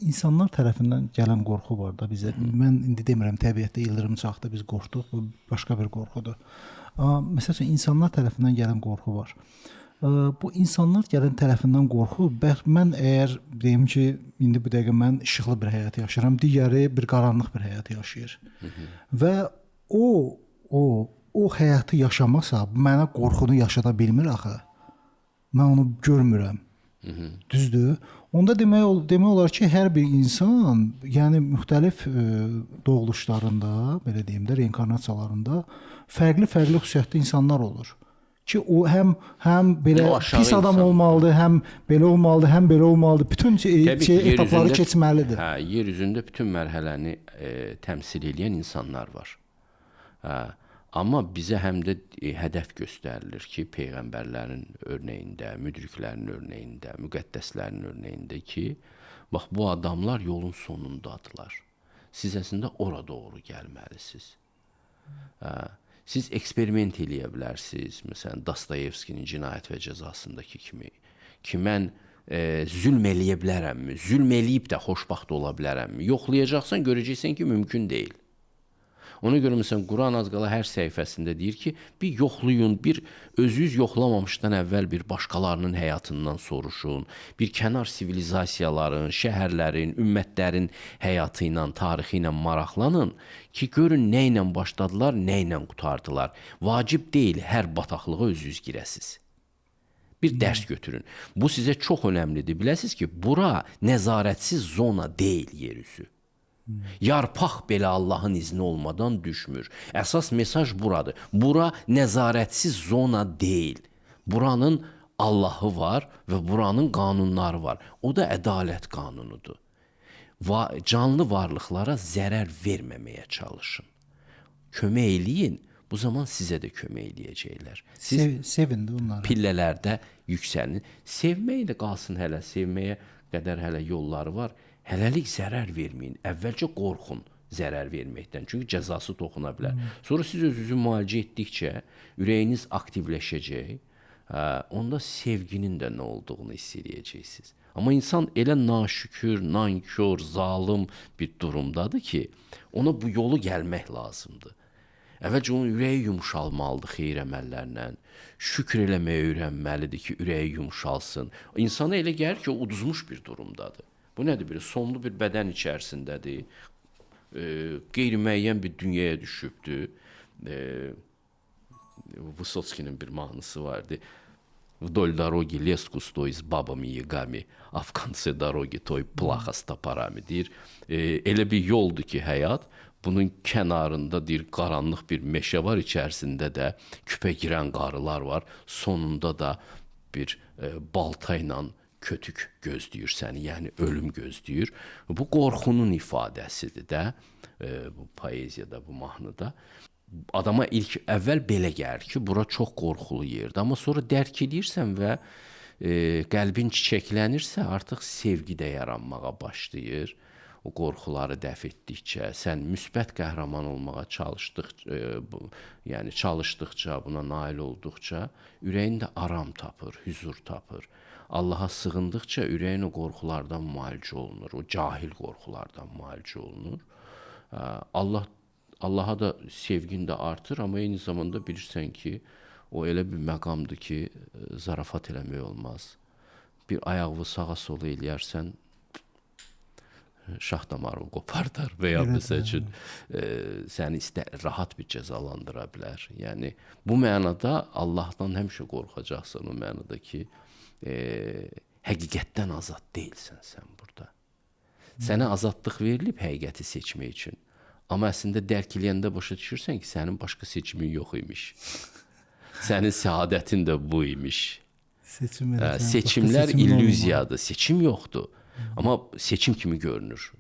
insanlar tərəfindən gələn qorxu var da bizə. Mən indi demirəm təbiətdə ildırım çaxdı, biz qorxduq, bu başqa bir qorxudur. Amma məsələn insanlar tərəfindən gələn qorxu var. Bu insanlar gələn tərəfindən qorxu, mən əgər deyim ki, indi bu dəqiqə mən işıqlı bir həyat yaşayıram, digəri bir qaranlıq bir həyat yaşayır. Və o həyatı yaşamasa, mənə qorxunu yaşada bilmir axı. Mən onu görmürəm. Düzdür? Onda demək olar ki, hər bir insan, yəni müxtəlif doğuluşlarında, belə deyim də, reinkarnasiyalarında fərqli-fərqli xüsusiyyətli insanlar olur. Ki o həm belə pis adam olmalıdır, həm belə olmalıdır, həm belə olmalıdır. Bütün etapları keçməlidir. Hə, yer üzündə bütün mərhələni təmsil edən insanlar var. Amma bizə həm də hədəf göstərilir ki, peyğəmbərlərin örnəyində, müdriklərin örnəyində, müqəddəslərin örnəyində ki, bax bu adamlar yolun sonundadılar. Siz əslində ora doğru gəlməlisiniz. Siz eksperiment eləyə bilərsiniz. Məsələn, Dostoyevskinin Cinayət və Cəzasındakı kimi ki, mən zülm eləyə bilərəmmi? Zülm eləyib də xoşbaxt ola bilərəmmi? Yoxlayacaqsan, görəcəksən ki, mümkün deyil. Ona görə məsələn, Quran az qala hər səhifəsində deyir ki, bir yoxlayın, bir özünüz yoxlamamışdan əvvəl bir başqalarının həyatından soruşun, bir kənar sivilizasiyaların, şəhərlərin, ümmətlərin həyatı ilə, tarixi ilə maraqlanın ki, görün nə ilə başladılar, nə ilə qutardılar. Vacib deyil, hər bataqlığa özünüz girəsiz. Bir dərs götürün. Bu sizə çox önəmlidir. Biləsiniz ki, bura nəzarətsiz zona deyil yerüzü. Yarpaq belə Allahın izni olmadan düşmür. Əsas mesaj buradır. Bura nəzarətsiz zona deyil. Buranın Allahı var və buranın qanunları var. O da ədalət qanunudur. Canlı varlıqlara zərər verməməyə çalışın. Kömək eləyin, bu zaman sizə də kömək eləyəcəklər. Sevin də onları. Pillələrdə yüksəlin. Sevmək də qalsın hələ, sevməyə qədər hələ yolları var. Hələlik zərər verməyin. Əvvəlcə qorxun zərər verməkdən. Çünki cəzası toxuna bilər. Sonra siz özünüzü müalicə etdikcə ürəyiniz aktivləşəcək. Onda sevginin də nə olduğunu hiss edəcəksiniz. Amma insan elə naşükür, nankör, zalım bir durumdadır ki, ona bu yolu gəlmək lazımdır. Əvvəlcə onun ürəyi yumşalmalıdır xeyir əməllərlə. Şükür eləməyə öyrənməlidir ki, ürəyi yumşalsın. İnsana elə gəlir ki, o uduzmuş bir durumdadır. Bu nədir? Bir sonlu bir bədən içərisindədir. Qeyri-müəyyən bir dünyaya düşübdür. Vysotskinin bir mahnısı vardı. Вдоль дороги лес густой с бабами ягами, а в конце дороги той плаха с топорами deyir. Elə bir yoldur ki, həyat. Bunun kənarında deyir, qaranlıq bir meşə var, içərisində də küpə girən qarılar var. Sonunda da bir balta ilə kötük gözləyir səni, yəni ölüm gözləyir. Bu qorxunun ifadəsidir də, bu poeziyada, bu mahnıda. Adama ilk əvvəl belə gəlir ki, bura çox qorxulu yerdir. Amma sonra dərk edirsən və qəlbin çiçəklənirsə, artıq sevgi də yaranmağa başlayır. O qorxuları dəf etdikcə, sən müsbət qəhrəman olmağa çalışdıqca, buna nail olduqca, ürəyin də aram tapır, hüzur tapır. Allaha sığındıqca ürəyin o qorxulardan müalicə olunur, o cahil qorxulardan müalicə olunur. Allaha da sevgin də artır, amma eyni zamanda bilirsən ki, o elə bir məqamdır ki, zarafat eləmək olmaz. Bir ayağı sağa sola eləyərsən, şah damarını qopardar və ya məsəl üçün səni rahat bir cəzalandıra bilər. Yəni, bu mənada Allahdan həmişə qorxacaqsan, o mənada ki, həqiqətdən azad deyilsən sən burada. Sənə azadlıq verilib həqiqəti seçmək üçün. Amma əslində dərk eləyəndə başa düşürsən ki, sənin başqa seçimin yox imiş. Sənin səadətin də bu imiş. Seçimlər illüziyadır, seçim yoxdur. Amma seçim kimi görünür.